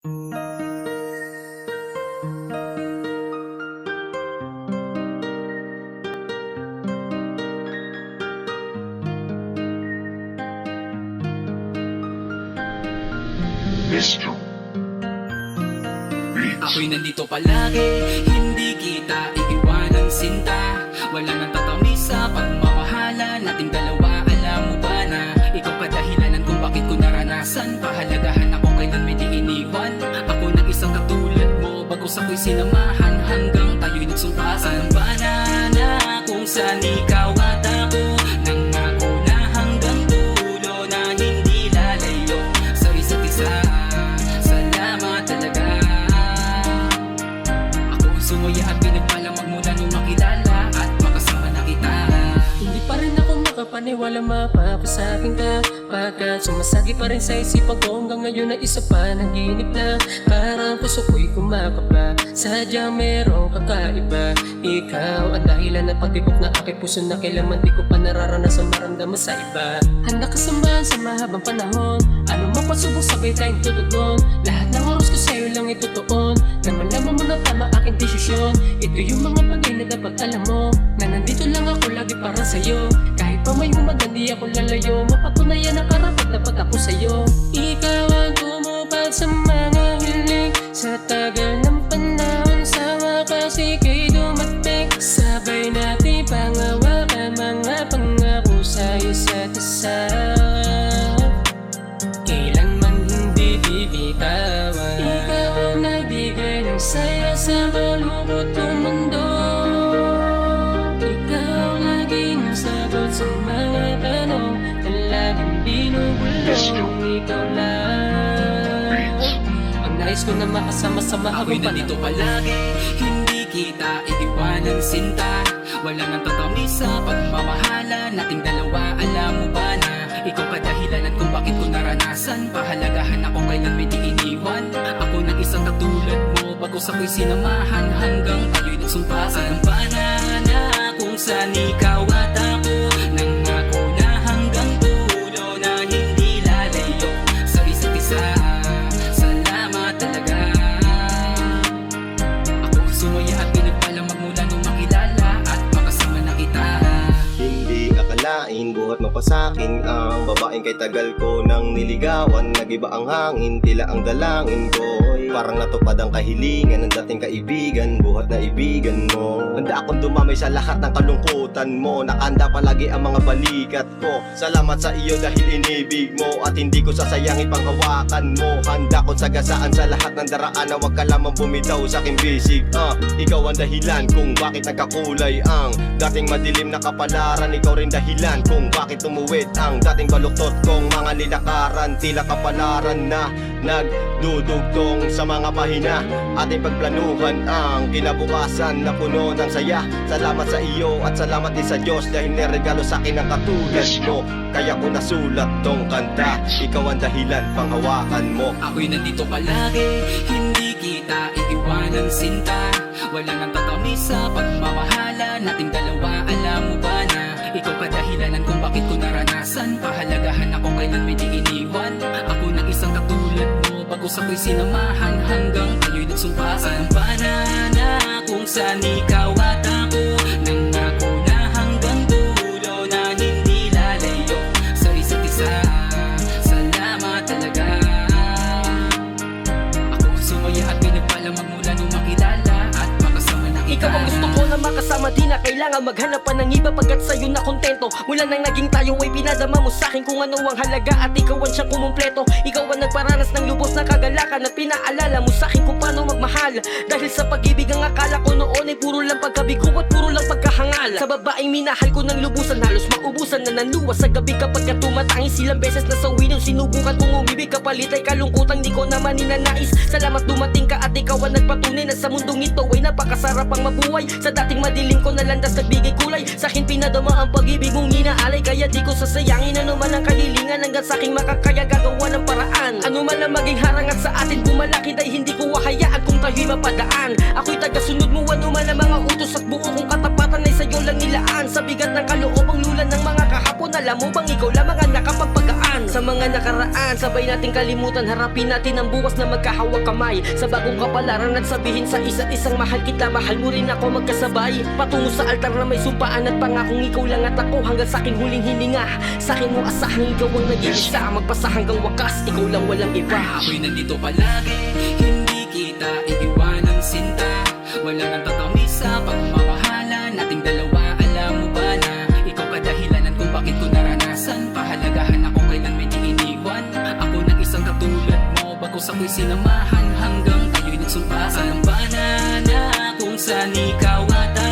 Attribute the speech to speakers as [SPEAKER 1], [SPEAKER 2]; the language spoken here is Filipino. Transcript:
[SPEAKER 1] Ako'y nandito palagi, hindi kita iiwanan sinta. Wala nang tatamis sa pagmamahala nating dalawa. Alam mo ba na ikaw kadahilanan kung bakit ko naranasan pahalagahan ako kailan may di iniwan. Ako nang isang katulad mo, bagos ako'y sinamahan hanggang tayo'y nagsumpasan. Alam ba na kung saan ikaw at ako nangako na hanggang dulo na hindi lalayo sa isa't isa. Salamat talaga. Ako'y sumaya at pinagpalamag mula nung makilala at makasama na kita.
[SPEAKER 2] Hindi pa rin ako makapaniwala mapapasakin ka, pagkat sumasagi pa rin sa isipan ko hanggang ngayon na isa pa naginip na. Parang puso ko'y kumakapa, sadyang merong kakaiba. Ikaw ang dahilan ng pagtibok na aking puso na kailanman di ko pa nararanasan maramdaman sa iba. Handa ka samahan sa mahabang panahon, ano mo pasubok sabay tayong tutugon. Lahat ng oras ko sa'yo lang itutuon, na malaman mo na tama aking desisyon. Ito yung mga bagay na dapat alam mo, na nandito lang ako lagi para sa'yo. Kahit pa may humagan di ako lalayo, mapatunayan na karapat dapat ako sa'yo. Ikaw ang tumupad sa mga hiling, sa tagal ng panahon sa wakas ika'y dumating. Sabay natin pangawakan mga pangako sa isa't isa, kailanman hindi bibitawan. Ikaw ang nagbigay ng saya sa malungkot kong mundo, ikaw laging sagot sa mga tanong na laging binubulong. Ikaw lang ang nais ko na makasama sa
[SPEAKER 1] Ako'y
[SPEAKER 2] mahabang
[SPEAKER 1] nandito
[SPEAKER 2] panahon.
[SPEAKER 1] palagi, hindi kita iiwanan sinta. Wala nang tatamis sa pagmamahala nating dalawa. Alam mo ba na ikaw kadahilanan kung bakit ko naranasan pahalagahan ako kailan may di iniwan. Ako nang isang katulad mo, bagos ako'y sinamahan hanggang tayo'y nagsumpasan. Alam ba na kung saan ikaw at ako nangako na hanggang dulo na hindi lalayo sa isa't isa. Salamat talaga. Ako'y sumaya at pinagpalamag mula nung makilala at makasama na kita.
[SPEAKER 3] Hindi akalain buhat mapasakin ang babaeng kay tagal ko nang niligawan. Nagiba ang hangin, tila ang dalangin ko parang natupad ang kahilingan ng dating kaibigan, buhat na ibigan mo. Handa akong dumamay sa lahat ng kalungkutan mo, nakanda palagi ang mga balikat ko. Salamat sa iyo dahil inibig mo at hindi ko sasayangin panghawakan mo. Handa kong sagasaan sa lahat ng daraan na wag ka lamang bumitaw sa aking bisig. Ikaw ang dahilan kung bakit nagkakulay ang dating madilim na kapalaran. Ikaw rin dahilan kung bakit tumuwid ang dating baluktot kong mga nilakaran. Tila kapalaran na nagdudugtong sa mga pahina, ating pagplanuhan ang kinabukasan na puno ng saya. Salamat sa iyo at salamat din sa Diyos dahil niregalo sa akin ang katulad mo. Kaya ko nasulat tong kanta, ikaw ang dahilan panghawakan mo.
[SPEAKER 1] Ako'y nandito palagi, hindi kita iiwanan sinta. Wala nang tatamis sa pagmamahala nating dalawa. Alam mo ba na ikaw kadahilanan kung bakit ko naranasan pahalagahan ako kailan may di iniwan. Ako nang isang katulad mo, bagos ako'y sinamahan hanggang tayo'y nagsumpasan. Alam ba na kung saan ikaw at ako nangako na hanggang dulo na hindi lalayo sa isa't isa. Salamat talaga. Ako'y sumaya at pinagpalamag mula nung makilala at makasama na kita.
[SPEAKER 4] Ikaw ang gusto ko na makasama, di na kailangan maghanap pa ng iba pagkat sa'yo na kontento. Mula nang naging tayo ay pinadama mo sa'kin kung ano ang halaga at ikaw ang siyang kumumpleto. Ikaw ang nagparanas ng lubos na kagalakan at pinaalala mo sa'kin kung paano magmahal. Dahil sa pag-ibig ang akala ko noon ay puro lang pagkabigo at puro lang pagkahangal. Sa babaeng minahal ko ng lubusan, halos maubusan na nanluwas sa gabi kapag tumatangis. Ilang beses na sa window sinubukan kong umibig, kapalit ay kalungkutan di ko naman ninanais. Salamat dumating ka at ikaw ang nagpatunay na sa mundong ito ay napakasarap ang mabuhay. Sa dating madilim ko na landas nagbigay kulay, sa'kin pinadama ang pag-ibig mong inaalay. Kaya di ko sasayangin ano man ang kahilingan, hanggang sa'king makakaya gagawa ng paraan. Ano man ang maging harangat sa atin bumalakid ay hindi ko hahayaan kung tayo'y mapadaan. Ako'y tagasunod mo ano man ang mga utos at buo kong katapatan ay sa'yo lang nilaan. Sa bigat ng kaloobang lulan ng mga kahapon, alam mo bang ikaw lamang ang nakapagpagaan. Sa mga nakaraan kailangan sabay nating kalimutan. Harapin natin ang bukas na magkahawak kamay sa bagong kapalaran at sabihin sa isa't isang mahal kita, mahal mo rin ako, magkasabay patungo sa altar na may sumpaan at pangakong ikaw lang at ako hanggang sa aking huling hininga. Sa akin mo asahang ikaw ang nag-iisa, magpasa hanggang wakas, ikaw lang walang iba.
[SPEAKER 1] Ako'y nandito palagi, hindi kita iiwanan sinta. Walang ang tatamis sa pagmamahala nating dalawa. Alam mo ba na ikaw kadahilanan kung bakit ko naranasan pahalagahan ako kailan may di iniwan. Ako ng isang katulad mo, bagos ako'y sinamahan hanggang tayo'y nagsumpa. Alam ba na kung saan ikaw at